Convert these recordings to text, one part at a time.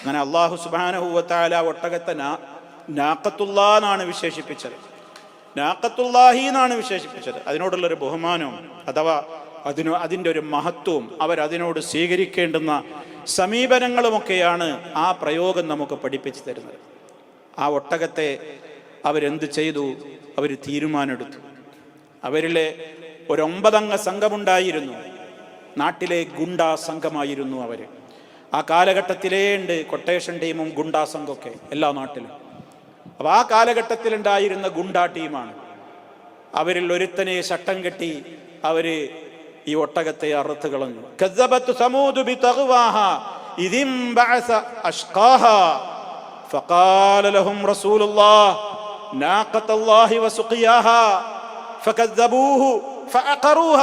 അങ്ങനെ അല്ലാഹു സുബ്ഹാനഹു വ തആല ഒട്ടകത്തെ നാഖത്തുല്ലാ എന്നാണ് വിശേഷിപ്പിച്ചത്, നാഖത്തുല്ലാഹി എന്നാണ് വിശേഷിപ്പിച്ചത്. അതിനോടുള്ളൊരു ബഹുമാനവും അഥവാ അതിൻ്റെ ഒരു മഹത്വവും അവരതിനോട് സ്വീകരിക്കേണ്ടുന്ന സമീപനങ്ങളുമൊക്കെയാണ് ആ പ്രയോഗം നമുക്ക് പഠിപ്പിച്ചു തരുന്നത്. ആ ഒട്ടകത്തെ അവരെന്ത് ചെയ്തു? അവർ തീരുമാനമെടുത്തു. അവരിലെ ഒരു 9 അംഗ സംഘമുണ്ടായിരുന്നു. നാട്ടിലെ ഗുണ്ടാ സംഘമായിരുന്നു അവർ. ആ കാലഘട്ടത്തിലേ ഉണ്ട് കൊട്ടേഷൻ ടീമും ഗുണ്ടാ സംഘമൊക്കെ എല്ലാ നാട്ടിലും. അപ്പോൾ ആ കാലഘട്ടത്തിലുണ്ടായിരുന്ന ഗുണ്ടാ ടീമാണ്. അവരിൽ ഒരുത്തനെ ശട്ടം കെട്ടി അവര് ഈ ഒട്ടകത്തെ അറുത്ത് കളഞ്ഞു. കസ്സബത്ത് സമൂദ് ബിതഗ്വാഹ ഇദിം ബഅസ അഷ്ഖാഹ ഫഖാല ലഹും റസൂലുള്ളാഹ് നാഖത്തല്ലാഹി വസുഖിയാഹ ഫകസ്സബൂഹു ഫഅഖറൂഹ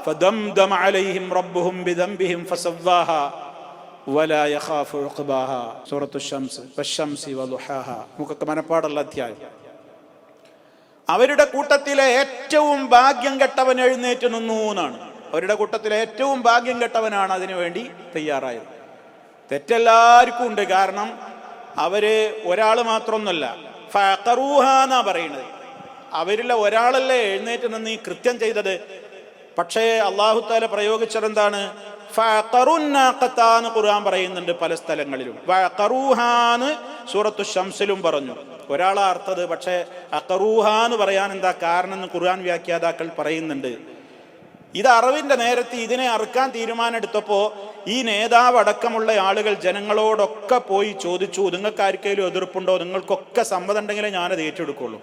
ഫദംദമ അലൈഹിം റബ്ബുഹും ബിദംബിഹിം ഫസവ്വാഹ വലാ യഖാഫു ഉഖ്ബാഹ. സൂറത്തു ശംസ് വശംസി വളുഹാഹ. നമുക്ക് മനപ്പാടുള്ള അധ്യായം. അവരുടെ കൂട്ടത്തിലെ ഏറ്റവും ഭാഗ്യം കെട്ടവൻ എഴുന്നേറ്റ് നിന്നു എന്നാണ്. അവരുടെ കൂട്ടത്തിലെ ഏറ്റവും ഭാഗ്യം കെട്ടവനാണ് അതിനു വേണ്ടി തയ്യാറായത്. തെറ്റെല്ലാവർക്കും ഉണ്ട്. കാരണം അവര് ഒരാൾ മാത്രമൊന്നുമല്ല, ഫഖറൂഹ എന്നാ പറയുന്നത്. അവരിലെ ഒരാളല്ലേ എഴുന്നേറ്റ് നിന്ന് ഈ കൃത്യം ചെയ്തത്. പക്ഷേ അല്ലാഹു തആല പ്രയോഗിച്ചതെന്താണ്? ഫഖറുന്നാഖത്താന്ന് ഖുർആൻ പറയുന്നുണ്ട് പല സ്ഥലങ്ങളിലും. വഖറൂഹാന്ന് സൂറത്തു ശംസിലും പറഞ്ഞു. ഒരാളെ അർത്ഥത്. പക്ഷേ അഖറൂഹാന്ന് പറയാൻ എന്താ കാരണം എന്ന് ഖുർആൻ വ്യാഖ്യാതാക്കൾ പറയുന്നുണ്ട്. ഇത് അറിവിന്റെ നേരത്തെ ഇതിനെ അറുക്കാൻ തീരുമാനമെടുത്തപ്പോൾ ഈ നേതാവ് അടക്കമുള്ള ആളുകൾ ജനങ്ങളോടൊക്കെ പോയി ചോദിച്ചു, നിങ്ങൾക്ക് ആർക്കെങ്കിലും എതിർപ്പുണ്ടോ? നിങ്ങൾക്കൊക്കെ സമ്മതം ഉണ്ടെങ്കിലേ ഞാനത് ഏറ്റെടുക്കുള്ളൂ.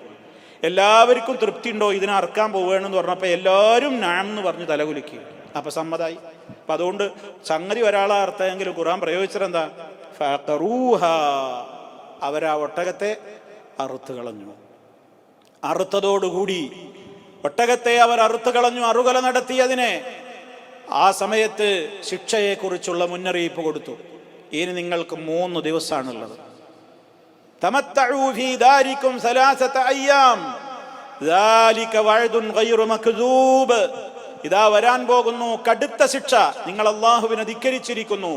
എല്ലാവർക്കും തൃപ്തി ഉണ്ടോ ഇതിനെ അറുക്കാൻ പോവുകയാണെന്ന് പറഞ്ഞപ്പോൾ എല്ലാവരും നാം എന്ന് പറഞ്ഞ് തലകുലുക്കി. അപ്പൊ സമ്മതായി. അപ്പൊ അതുകൊണ്ട് സംഗതി ഒരാളെ അർത്ഥമെങ്കിലും ഖുർആൻ പ്രയോഗിച്ചതെന്താ? ഫഖറൂഹ. അവരാ ഒട്ടകത്തെ അറുത്ത് കളഞ്ഞു. അറുത്തതോടുകൂടി ഒട്ടകത്തെ അവർ അറുത്ത് കളഞ്ഞു, അറുകൊല നടത്തിയതിനെ. ആ സമയത്ത് ശിക്ഷയെക്കുറിച്ചുള്ള മുന്നറിയിപ്പ് കൊടുത്തു. ഇനി നിങ്ങൾക്ക് 3 ദിവസമാണുള്ളത്. തമത്തഉ ഫീ ദാരികും സലാസത അയ്യാം ദാലിക വഅദുൻ ഗൈറു മക്ദൂബ്. ഇതാ വരാൻ പോകുന്നു കടുത്ത ശിക്ഷ. നിങ്ങൾ അല്ലാഹുവിനെ ധിക്കരിച്ചിരിക്കുന്നു.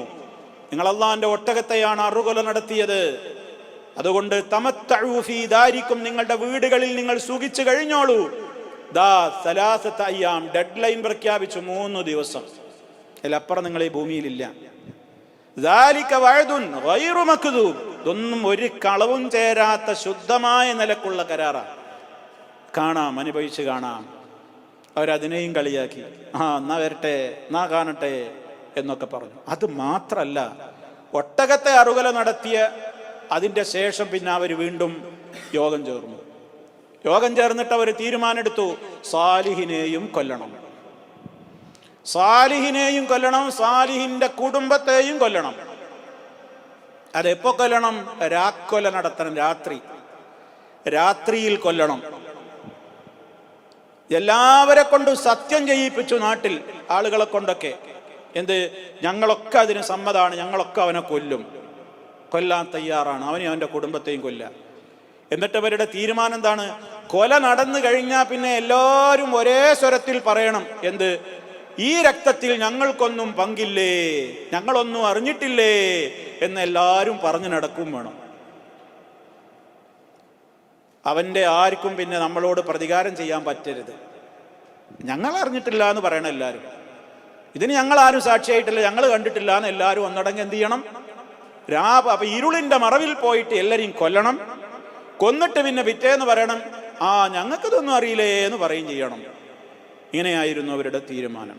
നിങ്ങൾ അല്ലാഹുവിന്റെ ഒട്ടകത്തെയാണ് അറുകൊല നടത്തിയത്. അതുകൊണ്ട് തമത്തഉ ഫീ ദാരികും, നിങ്ങളുടെ വീടുകളിൽ നിങ്ങൾ സുഖിച്ചു കഴിഞ്ഞോളൂ. ദാ സലാസത അയ്യാം, ഡെഡ് ലൈൻ പ്രഖ്യാപിച്ചു. 3 ദിവസം. അതിലപ്പുറം നിങ്ങൾ ഈ ഭൂമിയിലില്ല. ദാലിക വഅദുൻ ഗൈറു മക്ദൂബ്. ഇതൊന്നും ഒരു കളവും ചേരാത്ത ശുദ്ധമായ നിലക്കുള്ള കരാറാ. കാണാം, അനുഭവിച്ച് കാണാം. അവരതിനെയും കളിയാക്കി. എന്നാ വരട്ടെ, എന്നാ കാണട്ടെ എന്നൊക്കെ പറഞ്ഞു. അത് മാത്രല്ല, ഒട്ടകത്തെ അറുകൊല നടത്തിയ അതിൻ്റെ ശേഷം പിന്നെ അവർ വീണ്ടും യോഗം ചേർന്നു. യോഗം ചേർന്നിട്ട് അവർ തീരുമാനമെടുത്തു, സാലിഹിനെയും കൊല്ലണം, സാലിഹിനെയും കൊല്ലണം, സാലിഹിന്റെ കുടുംബത്തെയും കൊല്ലണം. അതെപ്പോ കൊല്ലണം? രാക്കൊല നടത്തണം. രാത്രിയിൽ കൊല്ലണം. എല്ലാവരെ കൊണ്ട് സത്യം ചെയ്യിപ്പിച്ചു. നാട്ടിൽ ആളുകളെ കൊണ്ടൊക്കെ എന്ത്, ഞങ്ങളൊക്കെ അതിന് സമ്മതാണ്, ഞങ്ങളൊക്കെ അവനെ കൊല്ലാൻ തയ്യാറാണ്, അവനെയും അവൻ്റെ കുടുംബത്തെയും കൊല്ലാം. എന്നിട്ട് അവരുടെ തീരുമാനം എന്താണ്? കൊല നടന്നു കഴിഞ്ഞാൽ പിന്നെ എല്ലാവരും ഒരേ സ്വരത്തിൽ പറയണം, എന്ത്, ഈ രക്തത്തിൽ ഞങ്ങൾക്കൊന്നും പങ്കില്ലേ, ഞങ്ങളൊന്നും അറിഞ്ഞിട്ടില്ലേ എന്ന് എല്ലാവരും പറഞ്ഞു നടക്കും വേണം. അവൻ്റെ ആർക്കും പിന്നെ നമ്മളോട് പ്രതികാരം ചെയ്യാൻ പറ്റരുത്. ഞങ്ങൾ അറിഞ്ഞിട്ടില്ല എന്ന് പറയണം എല്ലാവരും. ഇതിന് ഞങ്ങളാരും സാക്ഷിയായിട്ടില്ല, ഞങ്ങൾ കണ്ടിട്ടില്ല എന്ന് എല്ലാവരും ഒന്നടങ്ങ് എന്ത് ചെയ്യണം? അപ്പൊ ഇരുളിന്റെ മറവിൽ പോയിട്ട് എല്ലാവരെയും കൊല്ലണം. കൊന്നിട്ട് പിന്നെ പിറ്റേന്ന് പറയണം, ഞങ്ങൾക്കിതൊന്നും അറിയില്ലേ എന്ന് പറയും ചെയ്യണം. ഇങ്ങനെയായിരുന്നു അവരുടെ തീരുമാനം.